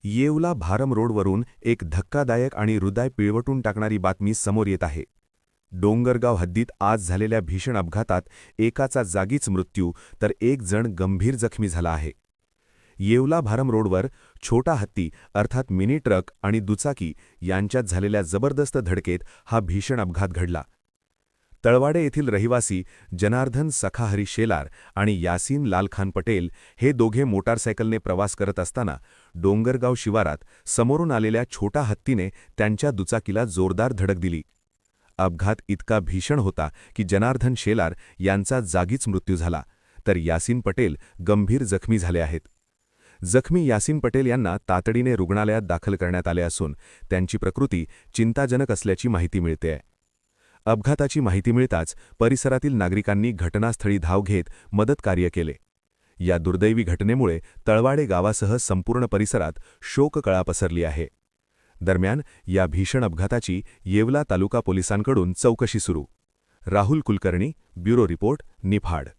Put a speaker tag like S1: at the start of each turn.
S1: येवला भारम रोडवरून एक धक्कादायक आणि हृदय पिळवटून टाकणारी बातमी समोर येत आहे. डोंगरगाव हद्दीत आज झालेल्या भीषण अपघातात एकाचा जागीच मृत्यू तर एक जण गंभीर जखमी झाला आहे. येवला भारम रोडवर छोटा हत्ती अर्थात मिनी ट्रक आणि दुचाकी यांच्यात झालेल्या जबरदस्त धडकेत हा भीषण अपघात घडला. तळवाडे येथील रहिवासी जनार्दन सखाहरी शेलार आणि यासीन लालखान पटेल हे दोघे मोटारसायकलने प्रवास करत असताना डोंगरगाव शिवारात समोरून आलेल्या छोटा हत्तीने त्यांच्या दुचाकीला जोरदार धडक दिली. अपघात इतका भीषण होता की जनार्दन शेलार यांचा जागीच मृत्यू झाला, तर यासीन पटेल गंभीर जखमी झाले आहेत. जखमी यासीन पटेल यांना तातडीने रुग्णालयात दाखल करण्यात आले असून त्यांची प्रकृती चिंताजनक असल्याची माहिती मिळतेय. अपघाताची माहिती मिळताच परिसरातील नागरिकांनी घटनास्थळी धाव घेत मदतकार्य केले. या दुर्दैवी घटनेमुळे तळवाडे गावासह संपूर्ण परिसरात शोककळा पसरली आहे. दरम्यान या भीषण अपघाताची येवला तालुका पोलिसांकडून चौकशी सुरू. Rahul Kulkarni, bureau report, Niphad.